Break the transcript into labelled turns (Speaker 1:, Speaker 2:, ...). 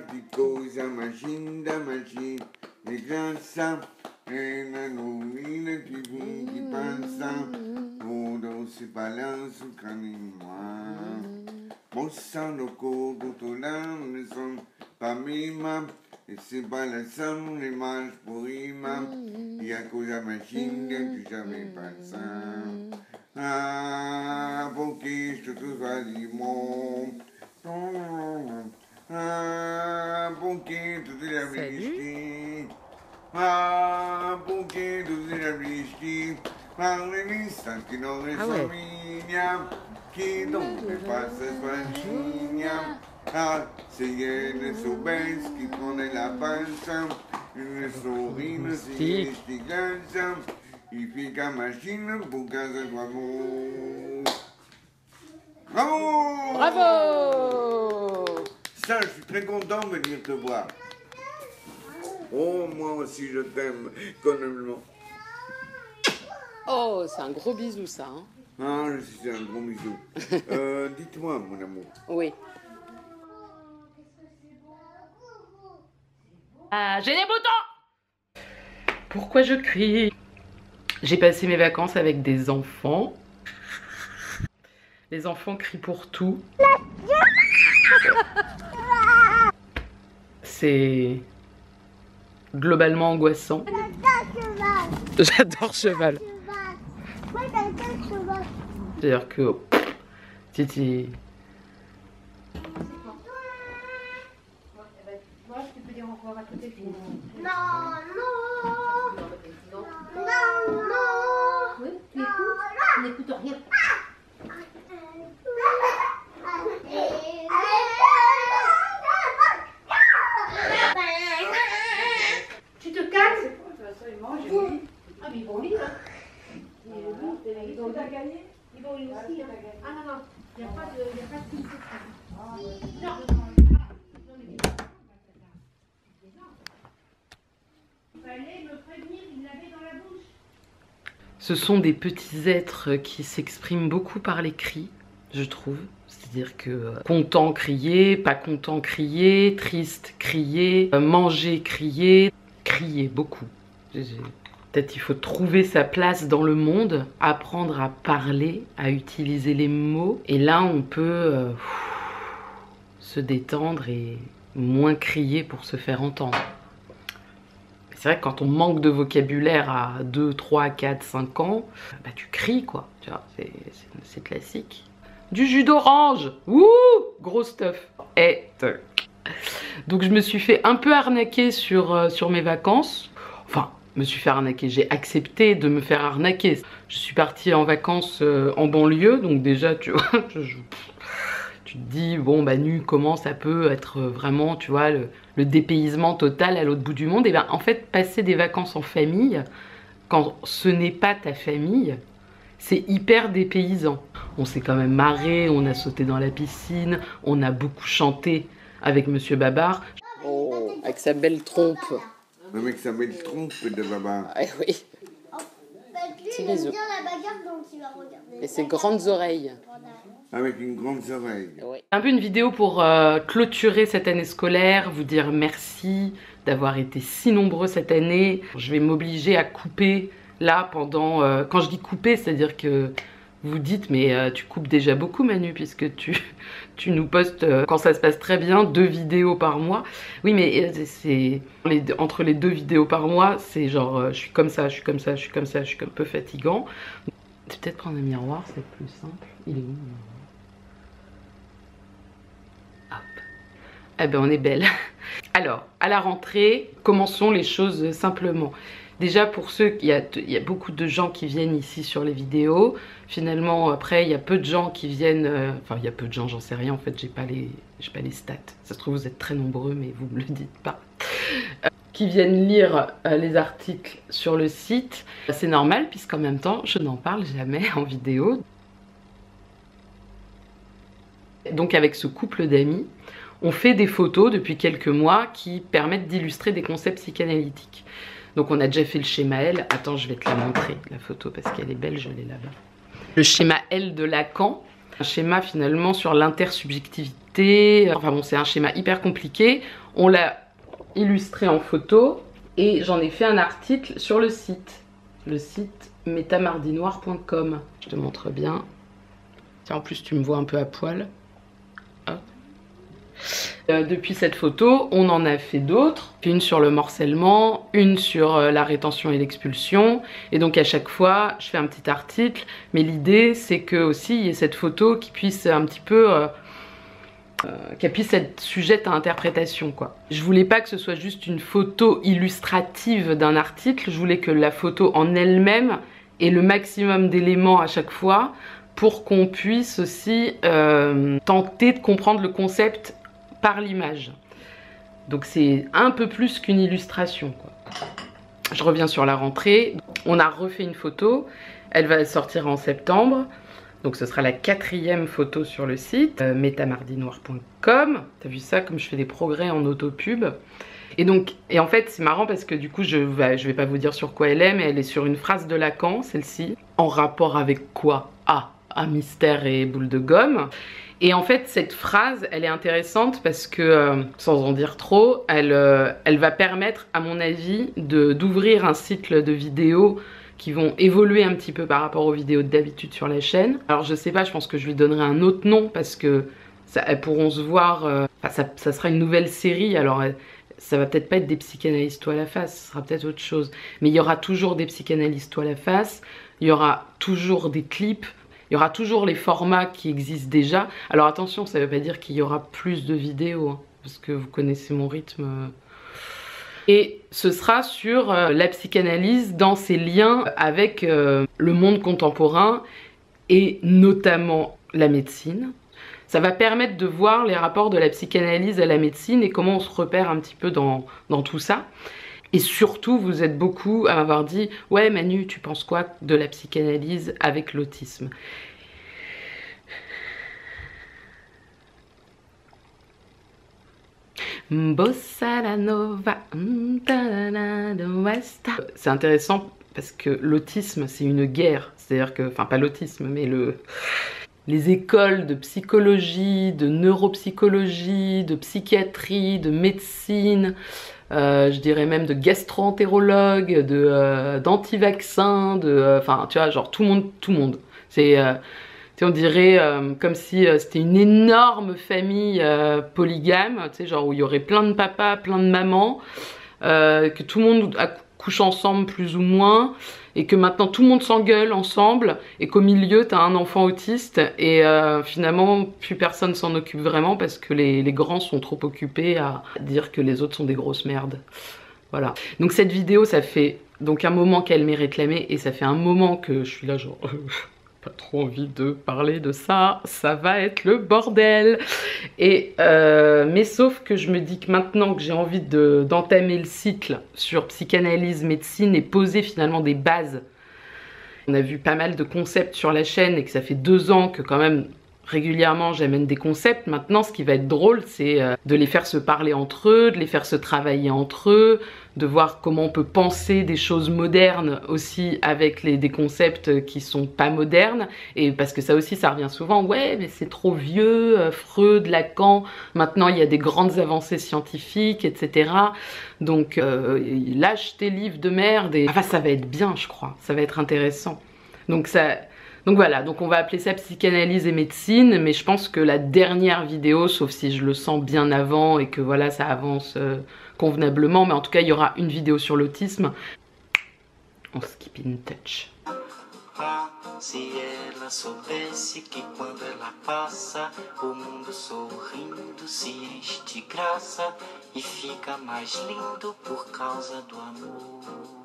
Speaker 1: Che cosa macina, e grassa, e la lumina che passa, todo se balança o caminho. Moçando o corpo, tornando som, pra mima, e se balançando mais por rima, e a coisa macina que já vem passando. Ah, porque isto tudo vai de bom. Ah, porque tu te abriste. Ah, porque tu te abriste. Parle l'instante non è famiglia. Che donde passas panchinha. Ah, se ele soubesse que quando ela passa, ele sorrindo se estigança e fica machina por causa do amor. Bravo!
Speaker 2: Bravo!
Speaker 1: Ça, je suis très content de venir te voir. Oh, moi aussi, je t'aime, connement.
Speaker 2: Oh, c'est un gros bisou, ça. Hein.
Speaker 1: Ah, je suis un gros bisou. Dites-moi, mon amour.
Speaker 2: Oui. Ah, j'ai des boutons! Pourquoi je crie? J'ai passé mes vacances avec des enfants. Les enfants crient pour tout. C'est globalement angoissant. J'adore cheval. C'est-à-dire que Titi.
Speaker 3: Non, non. Non, non. Oui, tu écoutes? Tu n'écoutes rien. Tu te calmes? Ah, mais ils vont lire. Ils ont gagné. Ils vont lire aussi. Ah non, non. Il n'y a pas de souci. Non. Il fallait me prévenir, il l'avait dans la bouche.
Speaker 2: Ce sont des petits êtres qui s'expriment beaucoup par les cris, je trouve. C'est-à-dire que content, crier, pas content, crier, triste, crier, manger, crier, crier beaucoup. Peut-être il faut trouver sa place dans le monde, apprendre à parler, à utiliser les mots. Et là, on peut se détendre et moins crier pour se faire entendre. C'est vrai que quand on manque de vocabulaire à 2, 3, 4, 5 ans, bah tu cries quoi, tu vois, c'est classique. Du jus d'orange, ouh, gros stuff. Et donc je me suis fait un peu arnaquer sur mes vacances. Enfin, me suis fait arnaquer, j'ai accepté de me faire arnaquer. Je suis partie en vacances en banlieue, donc déjà tu vois, tu te dis, bon bah nu, comment ça peut être vraiment, tu vois, le dépaysement total à l'autre bout du monde. Et bien en fait, passer des vacances en famille, quand ce n'est pas ta famille, c'est hyper dépaysant. On s'est quand même marré, on a sauté dans la piscine, on a beaucoup chanté avec Monsieur Babar. Oh, avec sa belle trompe.
Speaker 1: Avec sa belle trompe de Babar.
Speaker 2: Ah oui.
Speaker 3: Petit bisou. La bagarre, donc il va regarder.
Speaker 2: Et ses grandes oreilles.
Speaker 1: Avec une grande oreille.
Speaker 2: Ouais. Un peu une vidéo pour clôturer cette année scolaire, vous dire merci d'avoir été si nombreux cette année. Je vais m'obliger à couper là pendant... quand je dis couper, c'est-à-dire que vous dites, mais tu coupes déjà beaucoup Manu, puisque tu nous postes, quand ça se passe très bien, 2 vidéos par mois. Oui, mais c'est entre les 2 vidéos par mois, c'est genre, je suis comme ça, je suis comme ça, je suis comme ça, je suis un peu fatigant. Peut-être prendre un miroir, c'est plus simple. Il est où? Hop. Eh ben on est belle. Alors, à la rentrée, commençons les choses simplement. Déjà pour ceux, il y a beaucoup de gens qui viennent ici sur les vidéos. Finalement, après, il y a peu de gens qui viennent... enfin, il y a peu de gens, j'en sais rien. En fait, j'ai pas les stats. Ça se trouve, vous êtes très nombreux, mais vous me le dites pas. Qui viennent lire les articles sur le site. C'est normal, puisqu'en même temps, je n'en parle jamais en vidéo. Donc avec ce couple d'amis, on fait des photos depuis quelques mois qui permettent d'illustrer des concepts psychanalytiques. Donc on a déjà fait le schéma L. Attends, je vais te la montrer, la photo, parce qu'elle est belle, je l'ai là-bas. Le schéma L de Lacan, un schéma finalement sur l'intersubjectivité. Enfin bon, c'est un schéma hyper compliqué. On l'a illustré en photo et j'en ai fait un article sur le site metamardinoire.com. Je te montre bien. Tiens, en plus tu me vois un peu à poil. Depuis cette photo, on en a fait d'autres. Une sur le morcellement, une sur la rétention et l'expulsion. Et donc à chaque fois, je fais un petit article. Mais l'idée, c'est que aussi il y ait cette photo qui puisse un petit peu... qu'elle puisse être sujette à interprétation, quoi. Je voulais pas que ce soit juste une photo illustrative d'un article. Je voulais que la photo en elle-même ait le maximum d'éléments à chaque fois pour qu'on puisse aussi tenter de comprendre le concept par l'image. Donc c'est un peu plus qu'une illustration, quoi. Je reviens sur la rentrée. On a refait une photo. Elle va sortir en septembre. Donc ce sera la 4e photo sur le site, metamardinoire.com. T'as vu ça, comme je fais des progrès en autopub. Et en fait c'est marrant parce que du coup je vais pas vous dire sur quoi elle est, mais elle est sur une phrase de Lacan, celle-ci. En rapport avec quoi? Un mystère et boule de gomme. Et en fait cette phrase elle est intéressante parce que, sans en dire trop, elle va permettre à mon avis d'ouvrir un cycle de vidéos qui vont évoluer un petit peu par rapport aux vidéos d'habitude sur la chaîne. Alors je sais pas, je pense que je lui donnerai un autre nom parce que elles pourront se voir, ça sera une nouvelle série, alors ça va peut-être pas être des psychanalystes toi à la face, ce sera peut-être autre chose. Mais il y aura toujours des psychanalystes toi à la face, il y aura toujours des clips, il y aura toujours les formats qui existent déjà. Alors attention, ça veut pas dire qu'il y aura plus de vidéos, hein, parce que vous connaissez mon rythme. Et ce sera sur la psychanalyse dans ses liens avec le monde contemporain et notamment la médecine. Ça va permettre de voir les rapports de la psychanalyse à la médecine et comment on se repère un petit peu dans tout ça. Et surtout, vous êtes beaucoup à m'avoir dit « Ouais Manu, tu penses quoi de la psychanalyse avec l'autisme ?» Bossa la nova, c'est intéressant parce que l'autisme c'est une guerre, c'est-à-dire que, enfin pas l'autisme mais les écoles de psychologie, de neuropsychologie, de psychiatrie, de médecine, je dirais même de gastro-entérologue, d'anti-vaccins, enfin tu vois, genre tout le monde. C'est, on dirait comme si c'était une énorme famille polygame, tu sais, genre où il y aurait plein de papas, plein de mamans, que tout le monde couche ensemble plus ou moins, et que maintenant tout le monde s'engueule ensemble, et qu'au milieu t'as un enfant autiste, et finalement plus personne s'en occupe vraiment parce que les grands sont trop occupés à dire que les autres sont des grosses merdes. Voilà. Donc cette vidéo, ça fait donc un moment qu'elle m'est réclamée, et ça fait un moment que je suis là genre... pas trop envie de parler de ça, ça va être le bordel. Et mais sauf que je me dis que maintenant que j'ai envie d'entamer le cycle sur psychanalyse, médecine et poser finalement des bases. On a vu pas mal de concepts sur la chaîne et que ça fait 2 ans que quand même régulièrement j'amène des concepts. Maintenant ce qui va être drôle c'est de les faire se parler entre eux, de les faire se travailler entre eux, de voir comment on peut penser des choses modernes aussi avec des concepts qui sont pas modernes. Et parce que ça aussi ça revient souvent, ouais mais c'est trop vieux, Freud, Lacan, maintenant il y a des grandes avancées scientifiques, etc. Donc lâche tes livres de merde et enfin ça va être bien je crois, ça va être intéressant. Donc voilà, donc on va appeler ça psychanalyse et médecine, mais je pense que la dernière vidéo, sauf si je le sens bien avant et que voilà ça avance convenablement, mais en tout cas il y aura une vidéo sur l'autisme. On skip in touch.
Speaker 4: Ah, se ela soubesse que quando ela passa, o mundo sorrindo se enche de graça e fica mais lindo por causa do amor.